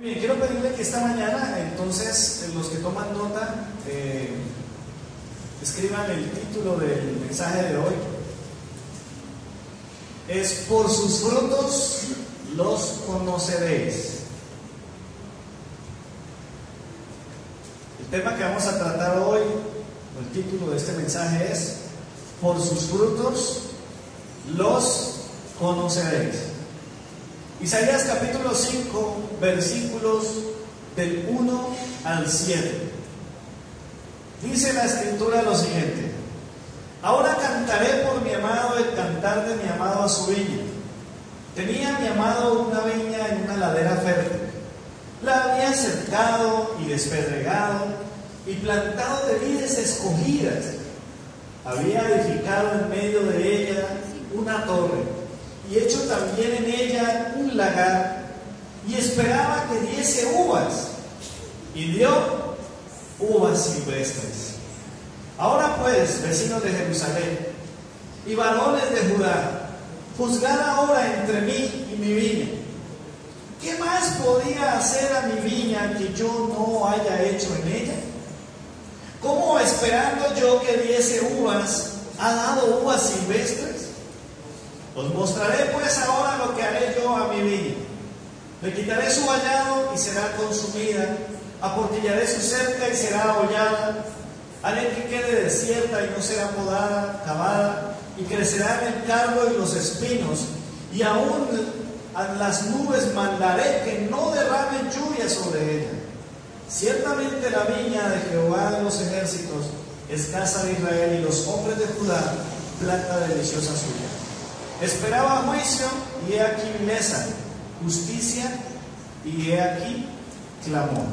Bien, quiero pedirle que esta mañana, entonces, los que toman nota, escriban el título del mensaje de hoy. Es: por sus frutos los conoceréis. El tema que vamos a tratar hoy, el título de este mensaje es: por sus frutos los conoceréis. Isaías capítulo 5, versículos del 1 al 7. Dice la escritura lo siguiente: ahora cantaré por mi amado el cantar de mi amado a su viña. Tenía mi amado una viña en una ladera fértil. La había cercado y despedregado y plantado de vides escogidas. Había edificado en medio de ella una torre y hecho también en ella un lagar, y esperaba que diese uvas, y dio uvas silvestres. Ahora pues, vecinos de Jerusalén y varones de Judá, juzgad ahora entre mí y mi viña. ¿Qué más podía hacer a mi viña que yo no haya hecho en ella? ¿Cómo, esperando yo que diese uvas, ha dado uvas silvestres? Os mostraré pues ahora lo que haré yo a mi viña. Le quitaré su vallado y será consumida, aportillaré su cerca y será hollada, haré que quede desierta y no será podada, cavada, y crecerán el cardo y los espinos, y aún a las nubes mandaré que no derramen lluvia sobre ella. Ciertamente la viña de Jehová de los ejércitos es casa de Israel, y los hombres de Judá planta deliciosa suya. Esperaba juicio, y he aquí vileza; justicia, y he aquí clamor.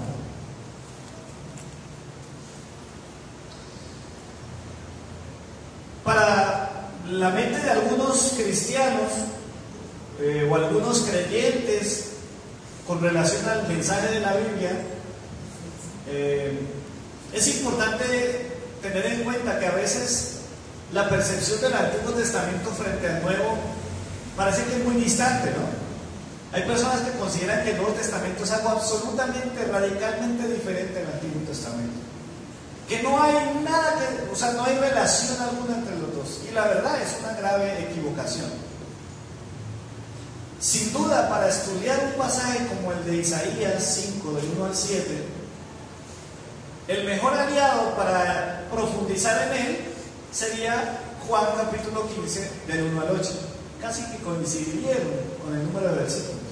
Para la mente de algunos cristianos o algunos creyentes, con relación al mensaje de la Biblia, es importante tener en cuenta que a veces la percepción del Antiguo Testamento frente al Nuevo parece que es muy distante, ¿no? Hay personas que consideran que el Nuevo Testamento es algo absolutamente, radicalmente diferente al Antiguo Testamento, que no hay nada que, o sea, no hay relación alguna entre los dos, y la verdad es una grave equivocación. Sin duda, para estudiar un pasaje como el de Isaías 5, del 1 al 7, el mejor aliado para profundizar en él sería Juan capítulo 15, del 1 al 8. Casi que coincidieron con el número de versículos.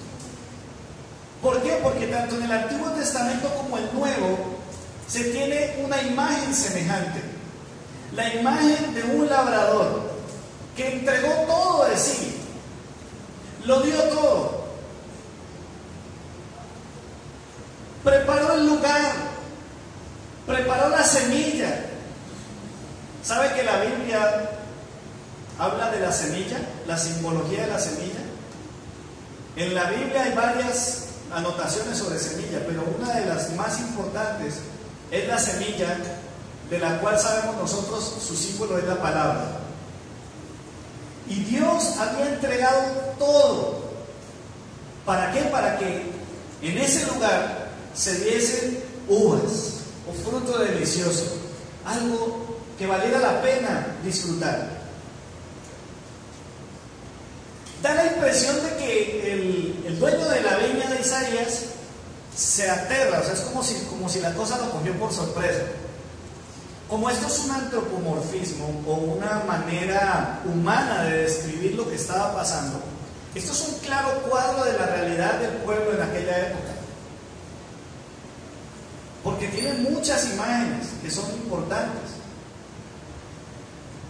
¿Por qué? Porque tanto en el Antiguo Testamento como el Nuevo se tiene una imagen semejante. La imagen de un labrador que entregó todo de sí, lo dio todo, preparó el lugar, preparó la semilla. ¿Sabe que la Biblia habla de la semilla, la simbología de la semilla? En la Biblia hay varias anotaciones sobre semilla, pero una de las más importantes es la semilla, de la cual sabemos nosotros su símbolo es la palabra. Y Dios había entregado todo. ¿Para qué? Para que en ese lugar se diesen uvas o fruto delicioso, algo que valiera la pena disfrutar. Da la impresión de que el dueño de la viña de Isaías se aterra, o sea, es como si la cosa lo cogió por sorpresa. Como esto es un antropomorfismo o una manera humana de describir lo que estaba pasando, esto es un claro cuadro de la realidad del pueblo en aquella época, porque tiene muchas imágenes que son importantes.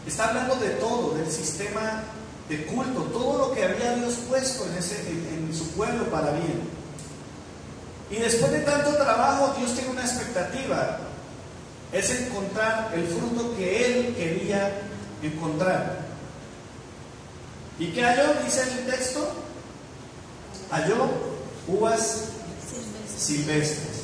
Está hablando de todo, del sistema de culto, todo lo que había Dios puesto en su pueblo para bien. Y después de tanto trabajo, Dios tiene una expectativa: es encontrar el fruto que Él quería encontrar. ¿Y qué halló? Dice el texto: halló uvas silvestres.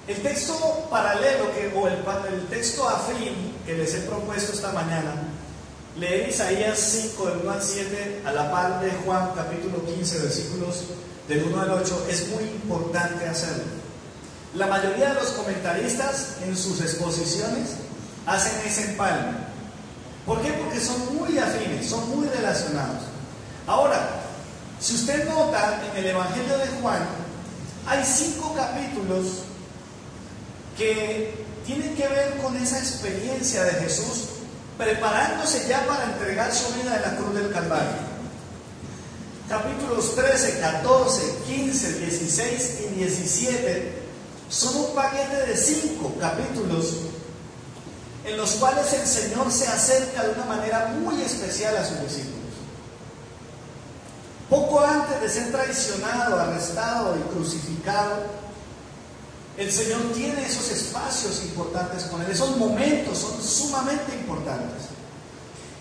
El texto paralelo, o el texto afín que les he propuesto esta mañana, leer Isaías 5, del 1 al 7, a la par de Juan capítulo 15, versículos del 1 al 8, es muy importante hacerlo. La mayoría de los comentaristas en sus exposiciones hacen ese empalme. ¿Por qué? Porque son muy afines, son muy relacionados. Ahora, si usted nota en el Evangelio de Juan, hay 5 capítulos que tienen que ver con esa experiencia de Jesús preparándose ya para entregar su vida en la cruz del Calvario. Capítulos 13, 14, 15, 16 y 17 son un paquete de 5 capítulos en los cuales el Señor se acerca de una manera muy especial a sus discípulos. Poco antes de ser traicionado, arrestado y crucificado, el Señor tiene esos espacios importantes con Él. Esos momentos son sumamente importantes.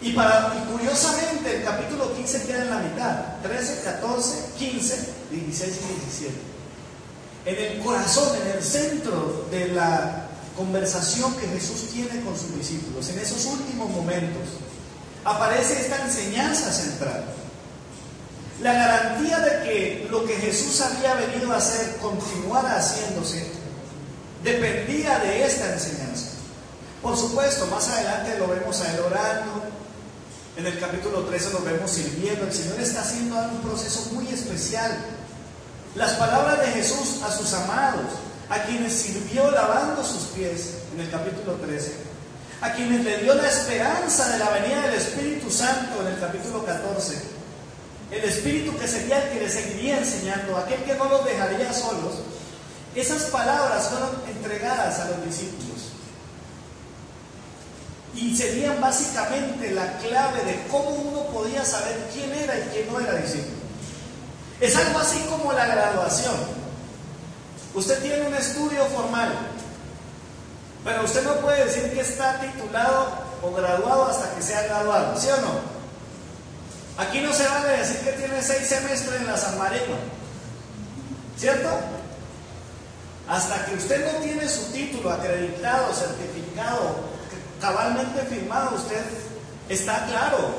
Y curiosamente, el capítulo 15 queda en la mitad. 13, 14, 15, 16 y 17. En el corazón, en el centro de la conversación que Jesús tiene con sus discípulos, en esos últimos momentos, aparece esta enseñanza central. La garantía de que lo que Jesús había venido a hacer continuara haciéndose dependía de esta enseñanza. Por supuesto, más adelante lo vemos a Él orando. En el capítulo 13 lo vemos sirviendo. El Señor está haciendo un proceso muy especial. Las palabras de Jesús a sus amados, a quienes sirvió lavando sus pies, en el capítulo 13, a quienes le dio la esperanza de la venida del Espíritu Santo, en el capítulo 14, el Espíritu que sería el que les seguiría enseñando, aquel que no los dejaría solos. Esas palabras fueron entregadas a los discípulos y serían básicamente la clave de cómo uno podía saber quién era y quién no era discípulo. Es algo así como la graduación. Usted tiene un estudio formal, pero usted no puede decir que está titulado o graduado hasta que sea graduado, ¿sí o no? Aquí no se vale decir que tiene 6 semestres en la San Marino, ¿cierto? Hasta que usted no tiene su título acreditado, certificado, cabalmente firmado, usted está claro,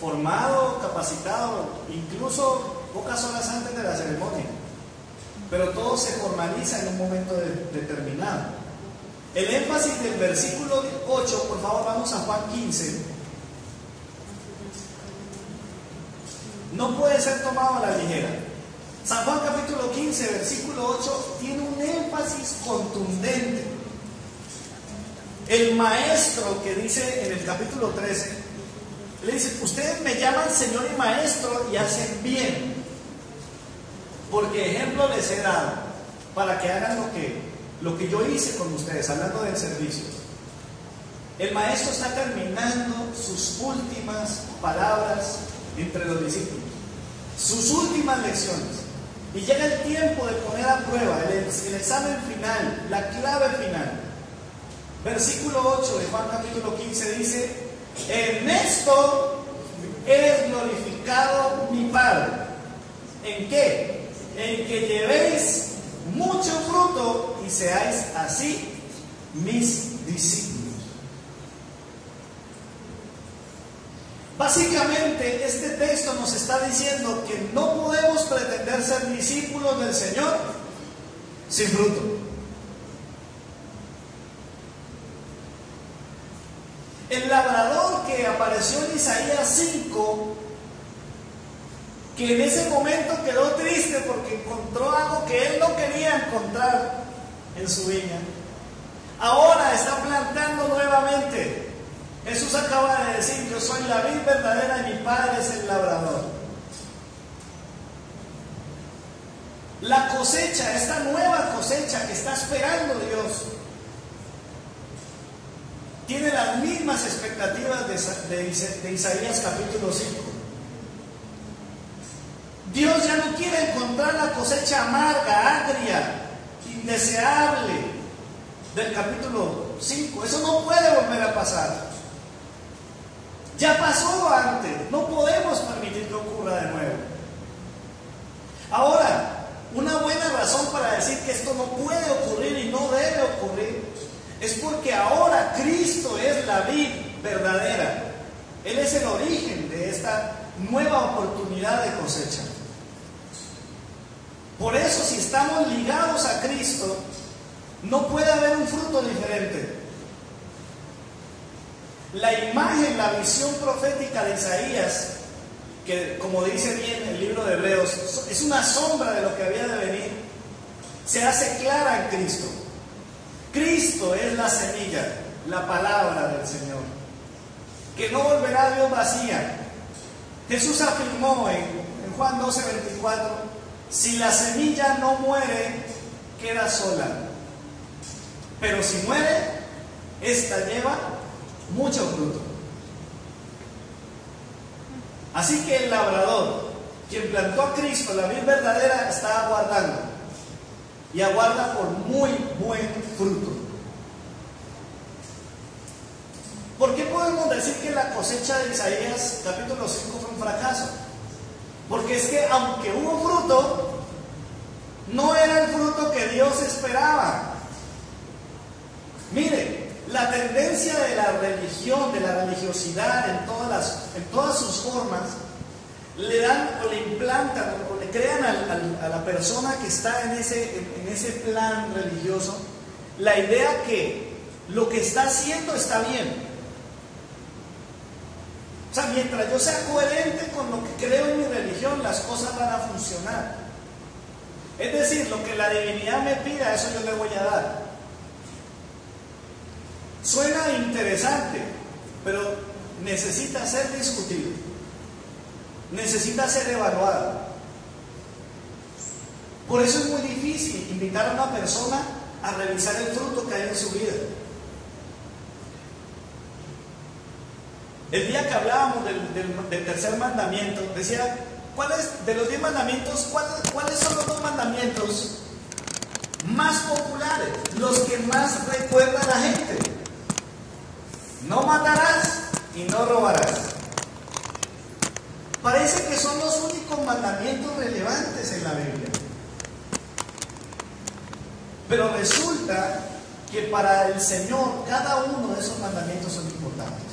formado, capacitado, incluso pocas horas antes de la ceremonia. Pero todo se formaliza en un momento determinado. El énfasis del versículo 8, por favor, vamos a Juan 15. No puede ser tomado a la ligera. San Juan capítulo 15, versículo 8, tiene un énfasis contundente. El maestro que dice en el capítulo 13, le dice: ustedes me llaman Señor y Maestro y hacen bien, porque ejemplo les he dado para que hagan lo que yo hice con ustedes, hablando del servicio. El maestro está terminando sus últimas palabras entre los discípulos, sus últimas lecciones, y llega el tiempo de poner a prueba el examen final, la clave final. Versículo 8 de Juan capítulo 15 dice: en esto es glorificado mi Padre. ¿En qué? En que llevéis mucho fruto y seáis así mis discípulos. Básicamente, este texto nos está diciendo que no podemos pretender ser discípulos del Señor sin fruto. El labrador que apareció en Isaías 5, que en ese momento quedó triste porque encontró algo que él no quería encontrar en su viña, ahora está plantando nuevamente. Jesús acaba de decir: yo soy la vid verdadera y mi Padre es el labrador. La cosecha, esta nueva cosecha que está esperando Dios, tiene las mismas expectativas de Isaías capítulo 5. Dios ya no quiere encontrar la cosecha amarga, agria, indeseable del capítulo 5. Eso no puede volver a pasar. Ya pasó antes, no podemos permitir que ocurra de nuevo. Ahora, una buena razón para decir que esto no puede ocurrir y no debe ocurrir es porque ahora Cristo es la vid verdadera. Él es el origen de esta nueva oportunidad de cosecha. Por eso, si estamos ligados a Cristo, no puede haber un fruto diferente. La imagen, la visión profética de Isaías, que como dice bien el libro de Hebreos, es una sombra de lo que había de venir, se hace clara en Cristo. Cristo es la semilla, la palabra del Señor, que no volverá a Dios vacía. Jesús afirmó en Juan 12:24, si la semilla no muere, queda sola, pero si muere, esta lleva mucho fruto. Así que el labrador, quien plantó a Cristo, la vid verdadera, está aguardando, y aguarda por muy buen fruto. ¿Por qué podemos decir que la cosecha de Isaías capítulo 5 fue un fracaso? Porque es que aunque hubo fruto, no era el fruto que Dios esperaba. Mire, la tendencia de la religión, de la religiosidad en todas sus formas, le dan o le implantan o le crean a la persona que está en ese plan religioso la idea que lo que está haciendo está bien. O sea, mientras yo sea coherente con lo que creo en mi religión, las cosas van a funcionar. Es decir, lo que la divinidad me pida, eso yo le voy a dar. Suena interesante, pero necesita ser discutido, necesita ser evaluado. Por eso es muy difícil invitar a una persona a revisar el fruto que hay en su vida. El día que hablábamos del tercer mandamiento, decía, de los 10 mandamientos, ¿cuáles son los 2 mandamientos más populares? Los que más recuerda a la gente. No matarás y no robarás. Parece que son los únicos mandamientos relevantes en la Biblia. Pero resulta que para el Señor cada uno de esos mandamientos son importantes.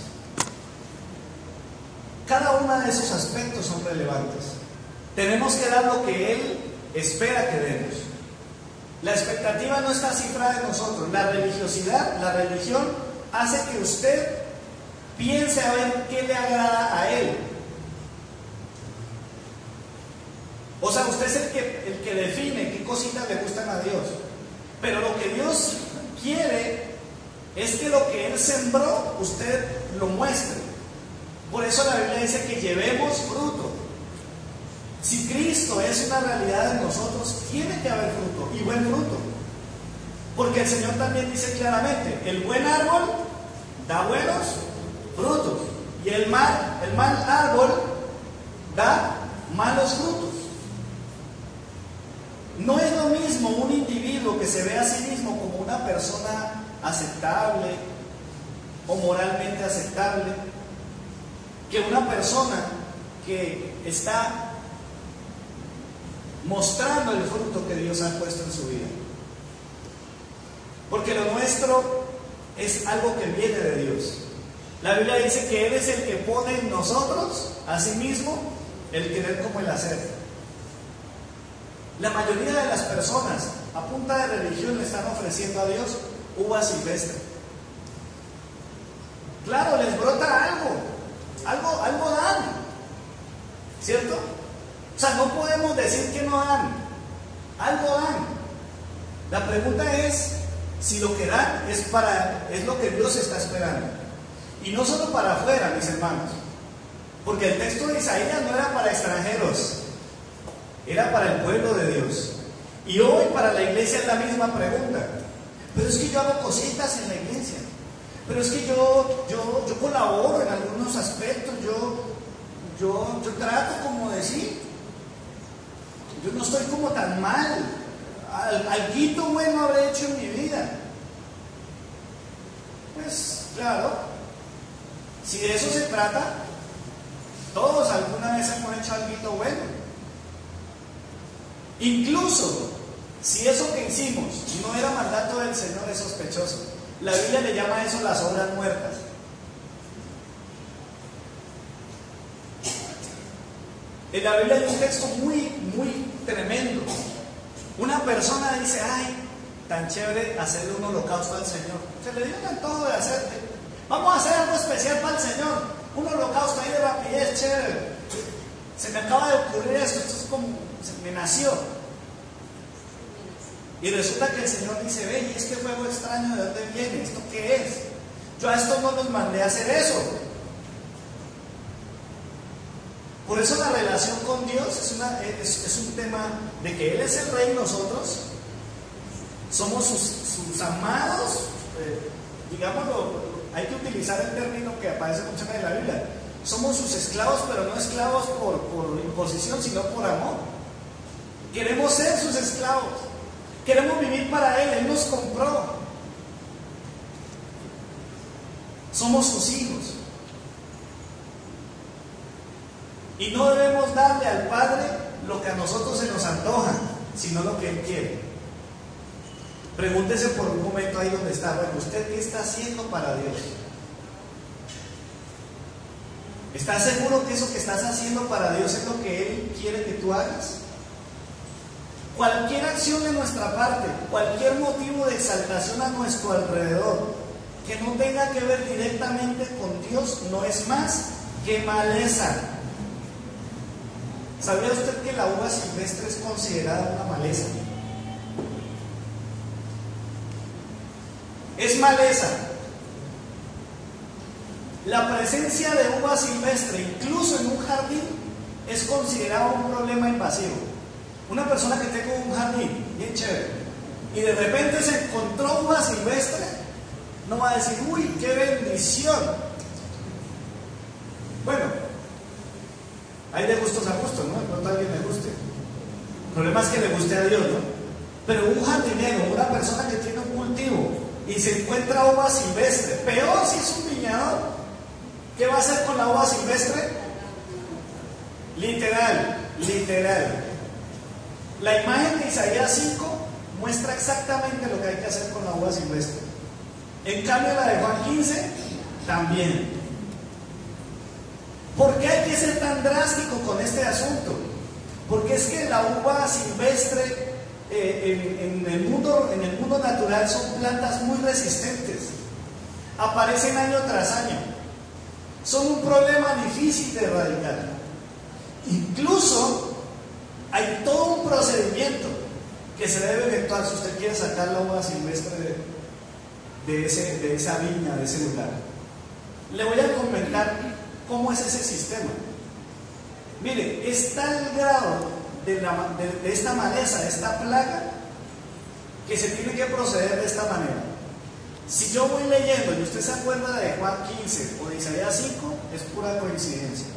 Cada uno de esos aspectos son relevantes. Tenemos que dar lo que Él espera que demos. La expectativa no está cifrada en nosotros. La religiosidad, la religión, hace que usted piense a ver qué le agrada a Él. O sea, usted es el que define qué cositas le gustan a Dios. Pero lo que Dios quiere es que lo que Él sembró, usted lo muestre. Por eso la Biblia dice que llevemos fruto. Si Cristo es una realidad en nosotros, tiene que haber fruto, y buen fruto. Porque el Señor también dice claramente, el buen árbol da buenos frutos, y el mal árbol da malos frutos. No es lo mismo un individuo que se ve a sí mismo como una persona aceptable o moralmente aceptable, que una persona que está mostrando el fruto que Dios ha puesto en su vida. Porque lo nuestro es algo que viene de Dios. La Biblia dice que Él es el que pone en nosotros, a sí mismo, el querer como el hacer. La mayoría de las personas, a punta de religión, le están ofreciendo a Dios uva silvestre. Claro, les brota algo dan, ¿cierto? O sea, no podemos decir que no dan, algo dan. La pregunta es si lo que dan es lo que Dios está esperando. Y no solo para afuera, mis hermanos, porque el texto de Isaías no era para extranjeros, era para el pueblo de Dios. Y hoy para la iglesia es la misma pregunta. Pero es que yo hago cositas en la iglesia. Pero es que yo colaboro en algunos aspectos, yo trato como decir, yo no estoy como tan mal, alguito bueno habré hecho en mi vida. Pues claro, si de eso se trata, todos alguna vez hemos hecho alguito bueno. Incluso si eso que hicimos no era mandato del Señor, es sospechoso. La Biblia le llama a eso las obras muertas. En la Biblia hay un texto muy tremendo. Una persona dice, ay, tan chévere hacerle un holocausto al Señor. Se le dio en todo de hacer. Vamos a hacer algo especial para el Señor. Un holocausto ahí de rapidez, chévere. Se me acaba de ocurrir esto es como, me nació. Y resulta que el Señor dice, ve, ¿y este fuego extraño de dónde viene? ¿Esto qué es? Yo a estos no los mandé a hacer eso. Por eso la relación con Dios es un tema de que Él es el Rey y nosotros somos sus amados, digámoslo, hay que utilizar el término que aparece mucho en la Biblia. Somos sus esclavos, pero no esclavos por imposición, sino por amor. Queremos ser sus esclavos. Queremos vivir para Él. Él nos compró. Somos sus hijos. Y no debemos darle al Padre lo que a nosotros se nos antoja, sino lo que Él quiere. Pregúntese por un momento ahí donde está. Bueno, ¿usted qué está haciendo para Dios? ¿Estás seguro que eso que estás haciendo para Dios es lo que Él quiere que tú hagas? Cualquier acción de nuestra parte, cualquier motivo de exaltación a nuestro alrededor, que no tenga que ver directamente con Dios, no es más que maleza. ¿Sabía usted que la uva silvestre es considerada una maleza? Es maleza. La presencia de uva silvestre, incluso en un jardín, es considerado un problema invasivo. Una persona que tenga un jardín bien chévere y de repente se encontró uva silvestre, no va a decir, uy, qué bendición. Bueno, hay de gustos a gustos, ¿no? De pronto a alguien le guste. El problema es que le guste a Dios, ¿no? Pero un jardinero, una persona que tiene un cultivo y se encuentra uva silvestre, peor si es un viñador, ¿qué va a hacer con la uva silvestre? Literal. La imagen de Isaías 5 muestra exactamente lo que hay que hacer con la uva silvestre. En cambio la de Juan 15 también. ¿Por qué hay que ser tan drástico con este asunto? Porque es que la uva silvestre en el mundo natural son plantas muy resistentes. Aparecen año tras año. Son un problema difícil de erradicar. Incluso hay todo un procedimiento que se debe efectuar si usted quiere sacar la uva silvestre de esa viña, de ese lugar. Le voy a comentar cómo es ese sistema. Mire, es tal grado de esta maleza, de esta plaga, que se tiene que proceder de esta manera. Si yo voy leyendo y usted se acuerda de Juan 15 o de Isaías 5, es pura coincidencia.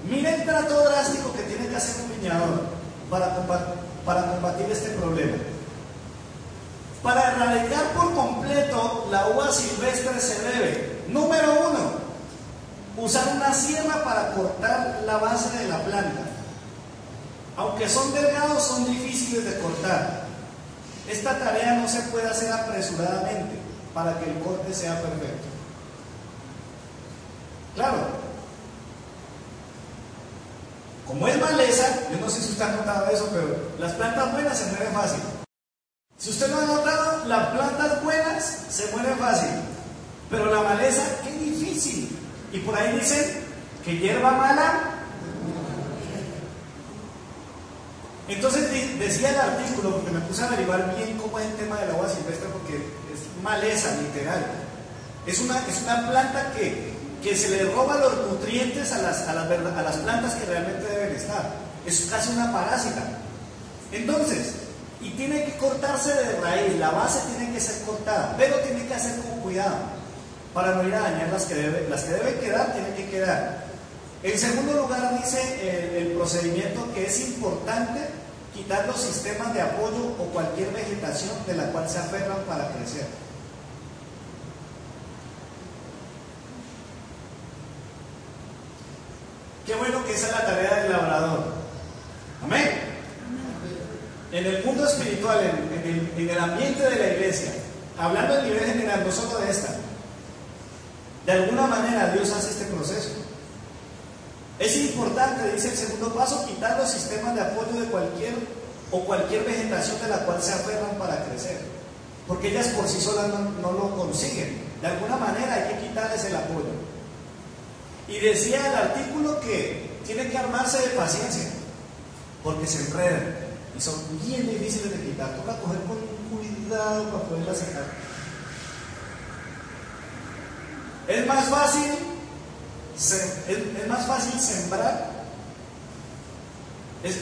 Mire el trato drástico que tiene que hacer un viñador para combatir este problema. Para erradicar por completo la uva silvestre se debe, número 1, usar una sierra para cortar la base de la planta. Aunque son delgados, son difíciles de cortar. Esta tarea no se puede hacer apresuradamente para que el corte sea perfecto. Claro. Como es maleza, yo no sé si usted ha notado eso, pero las plantas buenas se mueren fácil. Si usted no ha notado, las plantas buenas se mueren fácil, pero la maleza, qué difícil. Y por ahí dicen que hierba mala. Entonces decía el artículo, porque me puse a averiguar bien cómo es el tema de la uva silvestre, porque es maleza, literal. Es una planta que se le roba los nutrientes a las plantas que realmente deben estar. Es casi una parásita. Entonces, y tiene que cortarse de raíz, la base tiene que ser cortada, pero tiene que hacer con cuidado para no ir a dañar las que deben quedar, tienen que quedar. En segundo lugar, dice el procedimiento que es importante quitar los sistemas de apoyo o cualquier vegetación de la cual se aferran para crecer. Qué bueno que esa es la tarea del labrador. Amén. En el mundo espiritual, en el ambiente de la iglesia, hablando a nivel general, no solo de esta, de alguna manera Dios hace este proceso. Es importante, dice el segundo paso, quitar los sistemas de apoyo de cualquier vegetación de la cual se aferran para crecer, porque ellas por sí solas no lo consiguen. De alguna manera hay que quitarles el apoyo. Y decía el artículo que tiene que armarse de paciencia, porque se enredan y son bien difíciles de quitar. Toca coger con cuidado para poderlas sacar. Es más fácil sembrar, es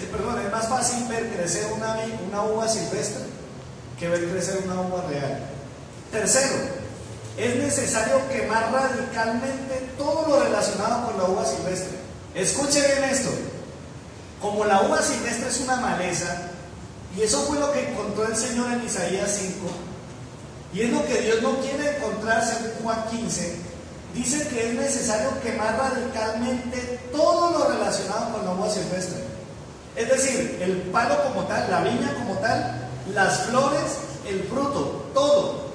más fácil ver crecer una uva silvestre que ver crecer una uva real. Tercero, es necesario quemar radicalmente todo lo relacionado con la uva silvestre. Escuche bien esto. Como la uva silvestre es una maleza, y eso fue lo que encontró el Señor en Isaías 5, y es lo que Dios no quiere encontrar según Juan 15, dice que es necesario quemar radicalmente todo lo relacionado con la uva silvestre. Es decir, el palo como tal, la viña como tal, las flores, el fruto, todo.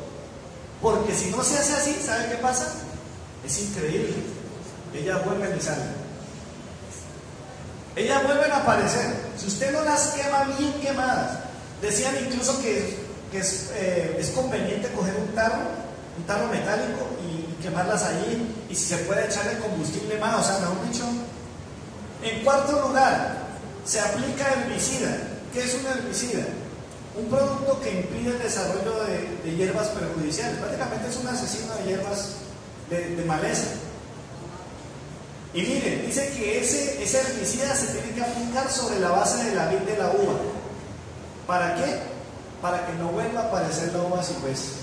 Porque si no se hace así, ¿sabe qué pasa? Es increíble. Ellas vuelven y salen. Ellas vuelven a aparecer. Si usted no las quema bien quemadas, decían incluso que es conveniente coger un tarro metálico y quemarlas allí, y si se puede echarle combustible más, o sea, mejor dicho. En cuarto lugar, se aplica herbicida. ¿Qué es un herbicida? Un producto que impide el desarrollo de hierbas perjudiciales. Prácticamente es un asesino de hierbas de maleza. Y miren, dice que ese herbicida se tiene que aplicar sobre la base de la vid de la uva. ¿Para qué? Para que no vuelva a aparecer la uva silvestre.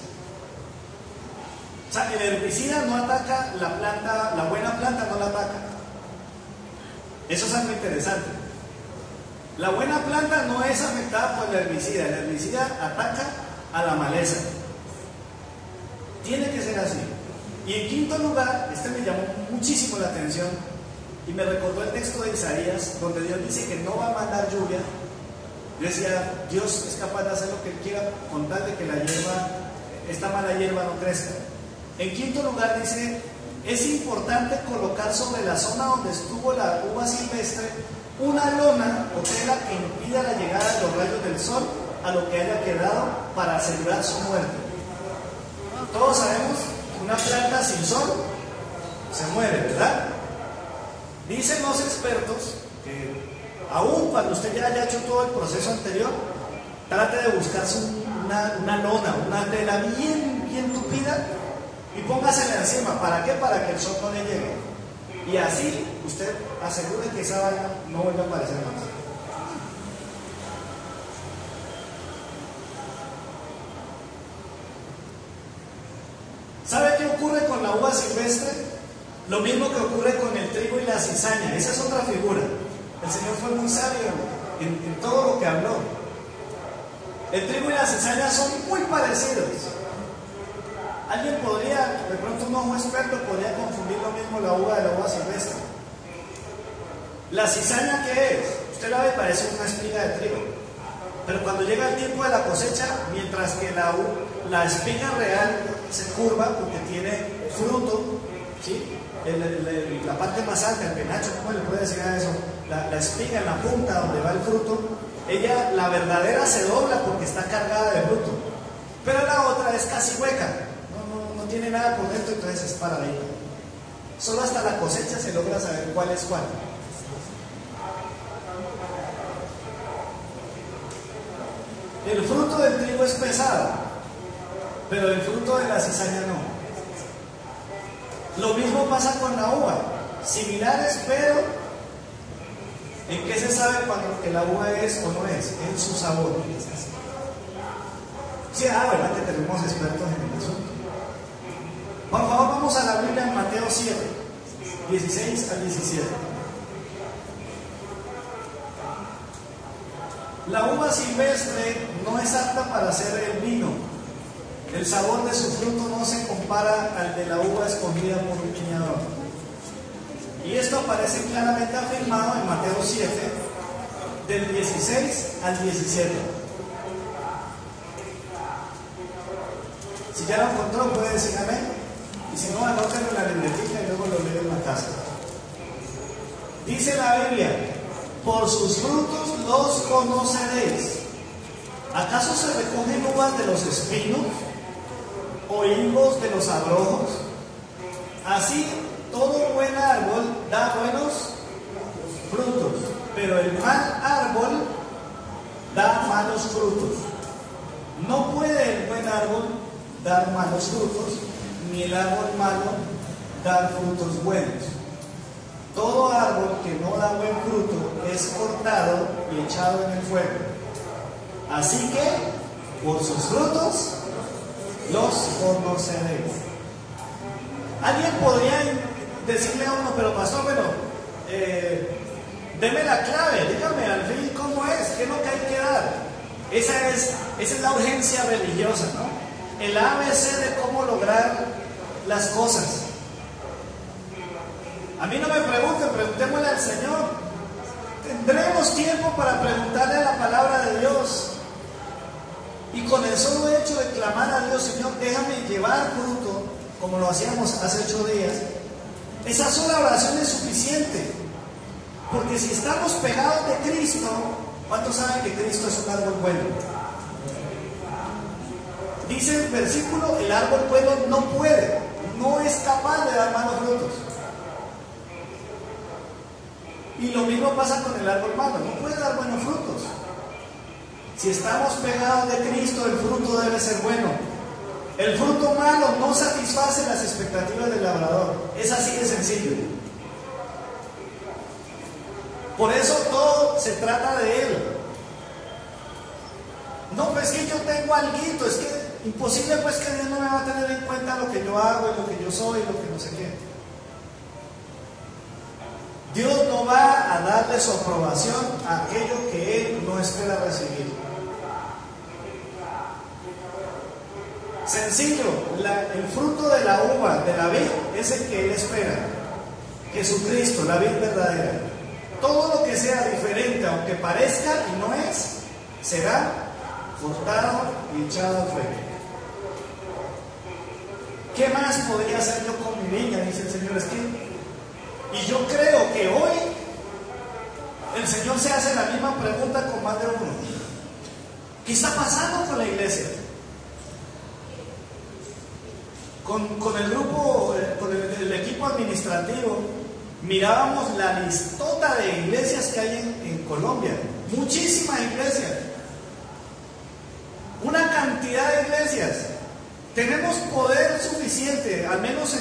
O sea, el herbicida no ataca la planta, la buena planta no la ataca. Eso es algo interesante. La buena planta no es afectada por el herbicida ataca a la maleza. Tiene que ser así. Y en quinto lugar, este me llamó muchísimo la atención y me recordó el texto de Isaías, donde Dios dice que no va a mandar lluvia. Yo decía, Dios es capaz de hacer lo que Él quiera con tal de que esta mala hierba no crezca. En quinto lugar dice, es importante colocar sobre la zona donde estuvo la uva silvestre una lona o tela que impida la llegada de los rayos del sol a lo que haya quedado para asegurar su muerte. Todos sabemos que una planta sin sol se muere, ¿verdad? Dicen los expertos que aún cuando usted ya haya hecho todo el proceso anterior, trate de buscarse una lona, una tela bien tupida y póngasela encima. ¿Para qué? Para que el sol no le llegue. Y así usted asegure que esa vaina no vuelva a aparecer más. ¿Sabe qué ocurre con la uva silvestre? Lo mismo que ocurre con el trigo y la cizaña. Esa es otra figura. El Señor fue muy sabio en todo lo que habló. El trigo y la cizaña son muy parecidos. Alguien podría, de pronto un ojo experto, podría confundir lo mismo la uva de la uva silvestre. ¿La cizaña qué es? Usted la ve y parece una espiga de trigo. Pero cuando llega el tiempo de la cosecha, mientras que la espiga real se curva porque tiene fruto, ¿sí? La parte más alta, el penacho, ¿cómo le puede decir a eso? La espiga en la punta donde va el fruto, ella, la verdadera, se dobla porque está cargada de fruto. Pero la otra es casi hueca. No tiene nada por dentro, entonces es paradita. Solo hasta la cosecha se logra saber cuál es cuál. El fruto del trigo es pesado, pero el fruto de la cizaña no. Lo mismo pasa con la uva. Similares, pero ¿en qué se sabe cuando que la uva es o no es? En su sabor. Sí, verdad que tenemos expertos en el asunto. Por favor, vamos a la Biblia en Mateo 7, 16 al 17. La uva silvestre no es apta para hacer el vino. El sabor de su fruto no se compara al de la uva escogida por un viñador. Y esto aparece claramente afirmado en Mateo 7, del 16 al 17. Si ya lo encontró, puede decir amén. Y si no, anótenlo en la libretita y luego lo leo en la casa. Dice Dice la Biblia, por sus frutos los conoceréis. ¿Acaso se recogen uvas de los espinos o higos de los abrojos? Así, todo buen árbol da buenos frutos, pero el mal árbol da malos frutos. No puede el buen árbol dar malos frutos, ni el árbol malo dar frutos buenos. Todo árbol que no da buen fruto es cortado y echado en el fuego. Así que, por sus frutos los conoceréis. Alguien podría decirle a uno, pero pastor, bueno, deme la clave, dígame al fin cómo es, qué es lo que hay que dar. Esa es la urgencia religiosa, ¿no? El ABC de cómo lograr las cosas. A mí no me pregunten, preguntémosle al Señor. Tendremos tiempo para preguntarle la palabra de Dios. Y con el solo hecho de clamar a Dios, Señor, déjame llevar fruto, como lo hacíamos hace 8 días, esa sola oración es suficiente. Porque si estamos pegados de Cristo, ¿cuántos saben que Cristo es un árbol bueno? Dice el versículo, el árbol bueno no es capaz de dar malos frutos. Y lo mismo pasa con el árbol malo, no puede dar buenos frutos. Si estamos pegados de Cristo, el fruto debe ser bueno. El fruto malo no satisface las expectativas del labrador. Es así de sencillo. Por eso todo se trata de Él. No, pues es que yo tengo alguito, es que imposible pues que Dios no me va a tener en cuenta lo que yo hago y lo que yo soy y lo que no sé qué. Dios no va a darle su aprobación a aquello que Él no espera recibir. Sencillo, el fruto de la uva, de la vid, es el que Él espera. Jesucristo, la vid verdadera. Todo lo que sea diferente, aunque parezca y no es, será cortado y echado al fuego. ¿Qué más podría hacer yo con mi viña? Dice el Señor. Y yo creo que hoy el Señor se hace la misma pregunta con más de uno. ¿Qué está pasando con la iglesia? Con el grupo, con el equipo administrativo, mirábamos la listota de iglesias que hay en Colombia. Muchísimas iglesias. Una cantidad de iglesias. Tenemos poder suficiente, al menos a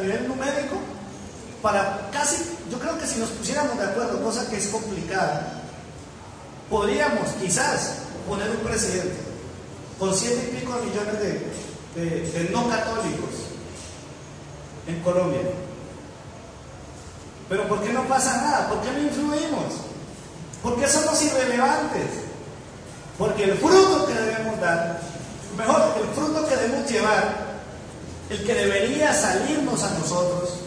nivel numérico, para casi, yo creo que si nos pusiéramos de acuerdo, cosa que es complicada, podríamos quizás poner un presidente con 7 y pico millones de no católicos en Colombia. Pero ¿por qué no pasa nada? ¿Por qué no influimos? ¿Por qué somos irrelevantes? Porque el fruto que debemos dar, mejor, el fruto que debemos llevar, el que debería salirnos a nosotros.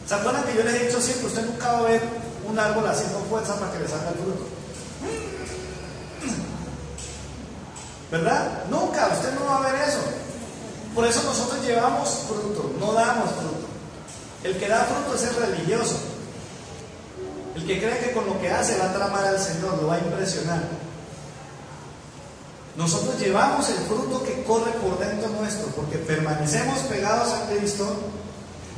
¿Se acuerdan que yo les he dicho siempre, usted nunca va a ver un árbol haciendo fuerza para que le salga el fruto? ¿Verdad? Nunca, usted no va a ver eso. Por eso nosotros llevamos fruto, no damos fruto. El que da fruto es el religioso. El que cree que con lo que hace va a tramar al Señor, lo va a impresionar. Nosotros llevamos el fruto que corre por dentro nuestro, porque permanecemos pegados a Cristo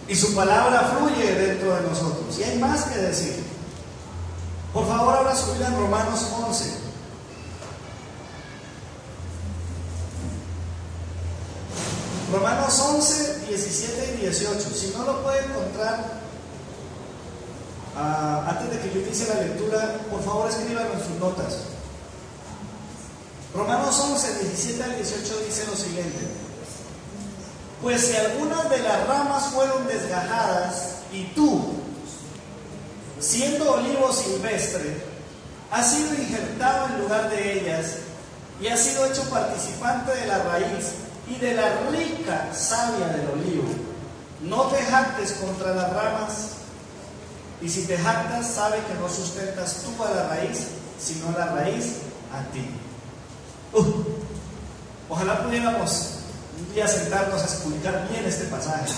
y su palabra fluye dentro de nosotros. Y hay más que decir. Por favor, ahora subir en Romanos 11. Romanos 11, 17 y 18. Si no lo puede encontrar antes de que yo inicie la lectura, por favor escríbanlo en sus notas. Romanos 11, 17 al 18 dice lo siguiente: pues si algunas de las ramas fueron desgajadas y tú, siendo olivo silvestre, has sido injertado en lugar de ellas y has sido hecho participante de la raíz y de la rica savia del olivo, no te jactes contra las ramas, y si te jactas, sabe que no sustentas tú a la raíz, sino la raíz a ti. Ojalá pudiéramos un día sentarnos a explicar bien este pasaje,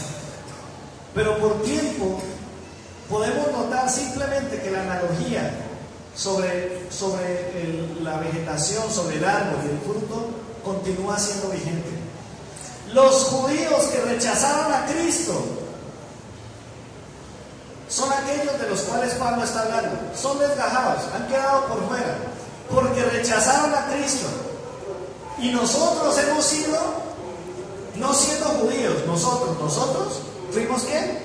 pero por tiempo podemos notar simplemente que la analogía sobre la vegetación, sobre el árbol y el fruto, continúa siendo vigente. Los judíos que rechazaron a Cristo son aquellos de los cuales Pablo está hablando. Son desgajados, han quedado por fuera, porque rechazaron a Cristo. Y nosotros hemos sido, no siendo judíos, nosotros fuimos ¿qué?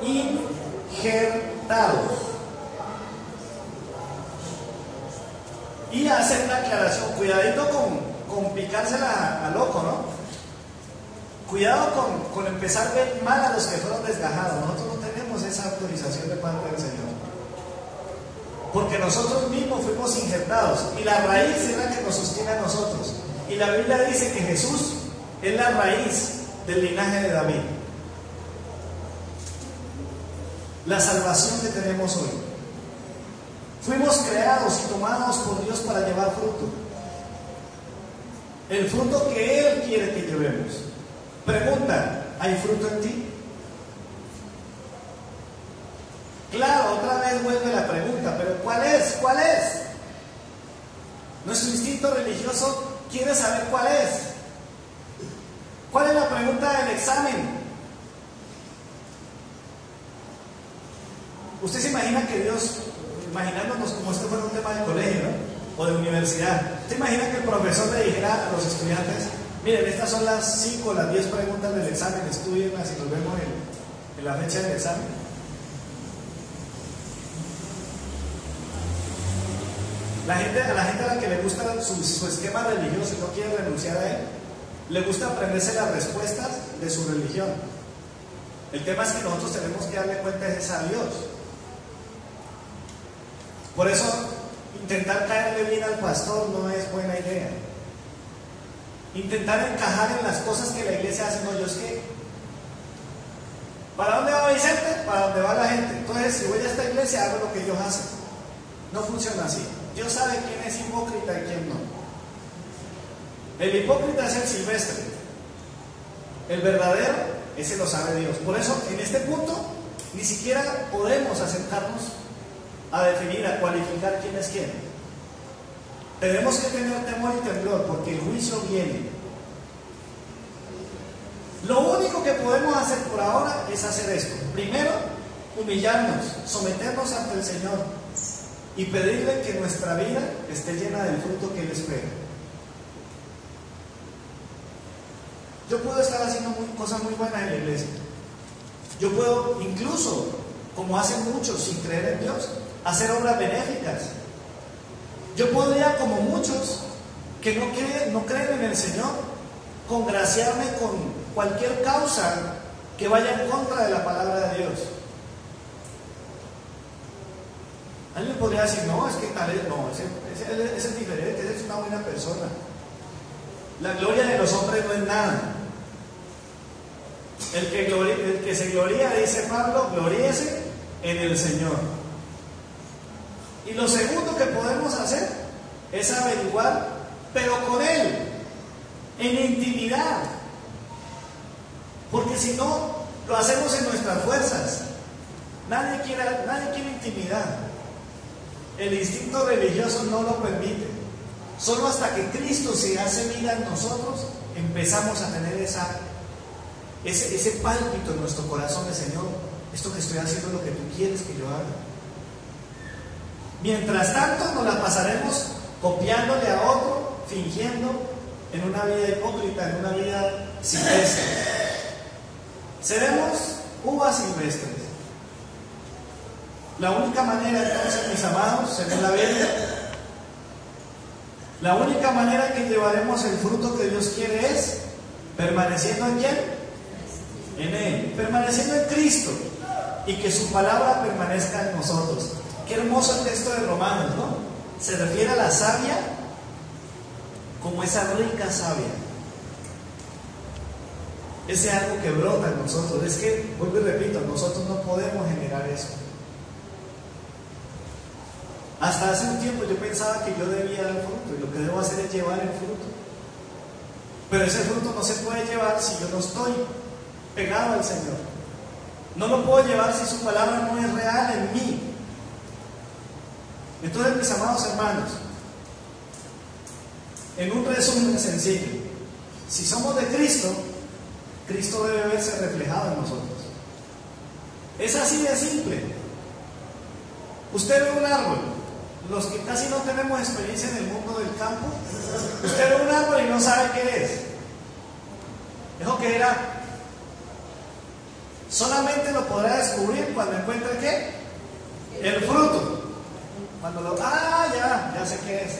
Injertados. Y hacer una aclaración, cuidadito con picársela a loco, ¿no? Cuidado con empezar a ver mal a los que fueron desgajados. Nosotros no tenemos esa autorización de parte del Señor, porque nosotros mismos fuimos injertados y la raíz es la que nos sostiene a nosotros. Y la Biblia dice que Jesús es la raíz del linaje de David. La salvación que tenemos hoy. Fuimos creados y tomados por Dios para llevar fruto. El fruto que Él quiere que llevemos. Pregunta, ¿hay fruto en ti? Claro, otra vez vuelve la pregunta, pero ¿cuál es? ¿Cuál es? Nuestro instinto religioso quiere saber cuál es. ¿Cuál es la pregunta del examen? Usted se imagina que Dios, imaginándonos como esto fuera un tema de colegio, ¿no? O de universidad, ¿usted imagina que el profesor le dijera a los estudiantes: miren, estas son las 5 o las 10 preguntas del examen, estudienlas y nos vemos en la fecha del examen? A la gente a la que le gusta su esquema religioso y no quiere renunciar a él, le gusta aprenderse las respuestas de su religión. El tema es que nosotros tenemos que darle cuenta de a Dios. Por eso, intentar caerle bien al pastor no es buena idea. Intentar encajar en las cosas que la iglesia hace, no, yo es que, ¿para dónde va Vicente? Para dónde va la gente. Entonces, si voy a esta iglesia, hago lo que ellos hacen. No funciona así. Dios sabe quién es hipócrita y quién no. El hipócrita es el silvestre. El verdadero, ese lo sabe Dios. Por eso, en este punto, ni siquiera podemos acercarnos a definir, a cualificar quién es quién. Tenemos que tener temor y temblor, porque el juicio viene. Lo único que podemos hacer por ahora es hacer esto. Primero, humillarnos, someternos ante el Señor y pedirle que nuestra vida esté llena del fruto que Él espera. Yo puedo estar haciendo cosas muy buenas en la iglesia. Yo puedo, incluso, como hacen muchos sin creer en Dios, hacer obras benéficas. Yo podría, como muchos que no creen en el Señor, congraciarme con cualquier causa que vaya en contra de la palabra de Dios. Alguien podría decir: no, es que tal vez no, ese es diferente, ese es una buena persona. La gloria de los hombres no es nada. El que se gloría, dice Pablo, gloríese en el Señor. Y lo segundo que podemos hacer es averiguar, pero con Él, en intimidad. Porque si no, lo hacemos en nuestras fuerzas. Nadie quiere intimidad. El instinto religioso no lo permite. Solo hasta que Cristo se hace vida en nosotros, empezamos a tener ese pálpito en nuestro corazón de: Señor, esto que estoy haciendo es lo que tú quieres que yo haga. Mientras tanto, nos la pasaremos copiándole a otro, fingiendo, en una vida hipócrita, en una vida silvestre. Seremos uvas silvestres. La única manera, entonces, mis amados, según la Biblia, la única manera que llevaremos el fruto que Dios quiere es permaneciendo en ¿quién? En Él, permaneciendo en Cristo, y que su palabra permanezca en nosotros. Qué hermoso el texto de Romanos, ¿no? Se refiere a la savia como esa rica savia, ese algo que brota en nosotros. Es que, vuelvo y repito, nosotros no podemos generar eso. Hasta hace un tiempo yo pensaba que yo debía dar fruto, y lo que debo hacer es llevar el fruto. Pero ese fruto no se puede llevar si yo no estoy pegado al Señor. No lo puedo llevar si su palabra no es real en mí. Entonces, mis amados hermanos, en un resumen sencillo, si somos de Cristo, Cristo debe verse reflejado en nosotros. Es así de simple. Usted ve un árbol, los que casi no tenemos experiencia en el mundo del campo, usted ve un árbol y no sabe qué es. ¿Eso qué era? Solamente lo podrá descubrir cuando encuentre ¿qué? El fruto. Cuando lo... ya sé qué es.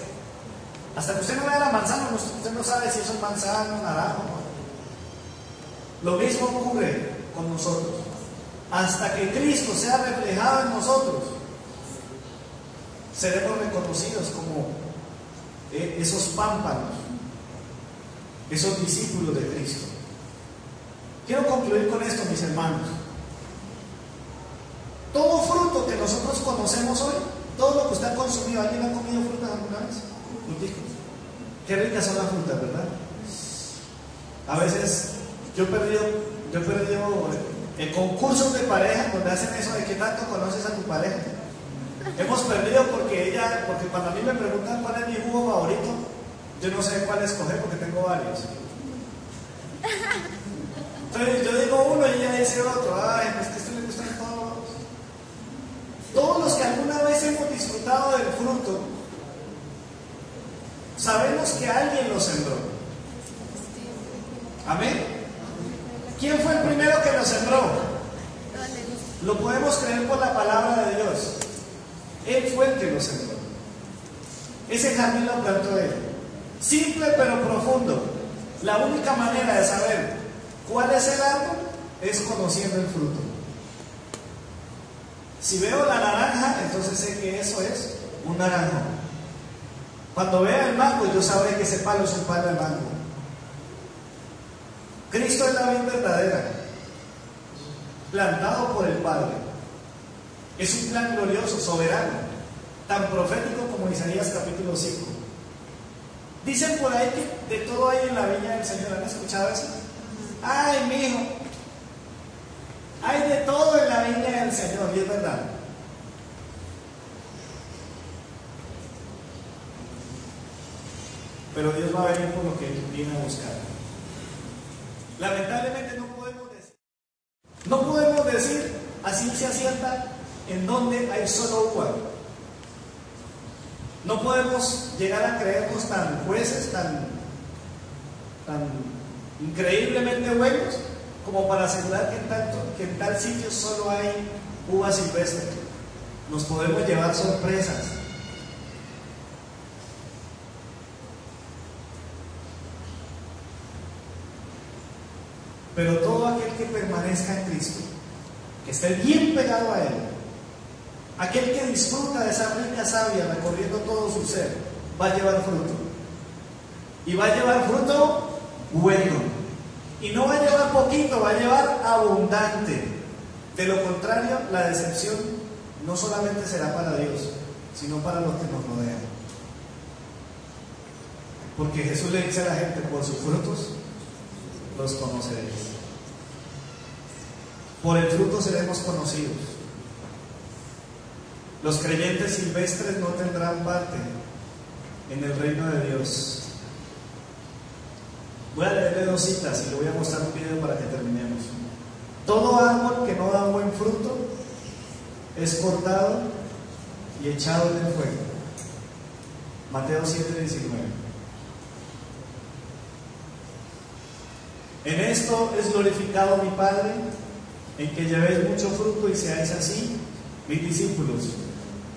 Hasta que usted no vea la manzana, usted no sabe si eso es manzana, naranjo. Lo mismo ocurre con nosotros. Hasta que Cristo sea reflejado en nosotros, seremos reconocidos como esos pámpanos, esos discípulos de Cristo. Quiero concluir con esto, mis hermanos. Todo fruto que nosotros conocemos hoy, todo lo que usted ha consumido, ¿alguien ha comido frutas alguna vez? Fruticos. Qué ricas son las frutas, ¿verdad? A veces yo he perdido concursos de pareja donde hacen eso de qué tanto conoces a tu pareja. Hemos perdido porque cuando a mí me preguntan cuál es mi jugo favorito, yo no sé cuál escoger porque tengo varios. Entonces yo digo uno y ella dice otro. Ay, es que a esto le gustan todos. Todos los que alguna vez hemos disfrutado del fruto, sabemos que alguien lo sembró. Amén. ¿Quién fue el primero que lo sembró? Lo podemos creer por la palabra de Dios. Él fue el que lo sembró. Ese jardín lo plantó él. Simple pero profundo. La única manera de saber cuál es el árbol es conociendo el fruto. Si veo la naranja, entonces sé que eso es un naranjo. Cuando vea el mango, yo sabré que ese palo es un palo de mango. Cristo es la vid verdadera, plantado por el Padre. Es un plan glorioso, soberano, tan profético como Isaías capítulo 5. Dicen por ahí que de todo hay en la viña del Señor. ¿Han escuchado eso? Ay, mijo, hay de todo en la viña del Señor, y es verdad. Pero Dios va a venir por lo que Él viene a buscar. Lamentablemente no podemos decir a ciencia cierta en donde hay solo uva. No podemos llegar a creernos tan jueces, tan increíblemente buenos como para asegurar que en tal sitio solo hay uva silvestre. Nos podemos llevar sorpresas. Pero todo aquel que permanezca en Cristo, que esté bien pegado a Él, aquel que disfruta de esa rica savia recorriendo todo su ser, va a llevar fruto. Y va a llevar fruto bueno. Y no va a llevar poquito, va a llevar abundante. De lo contrario, la decepción no solamente será para Dios, sino para los que nos rodean. Porque Jesús le dice a la gente, por sus frutos los conoceréis. Por el fruto seremos conocidos. Los creyentes silvestres no tendrán parte en el reino de Dios. Voy a leerle 2 citas y le voy a mostrar un video para que terminemos. Todo árbol que no da buen fruto es cortado y echado en el fuego. Mateo 7:19. En esto es glorificado mi Padre, en que llevéis mucho fruto y seáis así mis discípulos.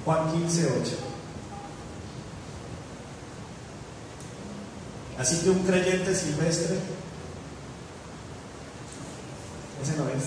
Juan 15:8. Así que un creyente silvestre, ese no es.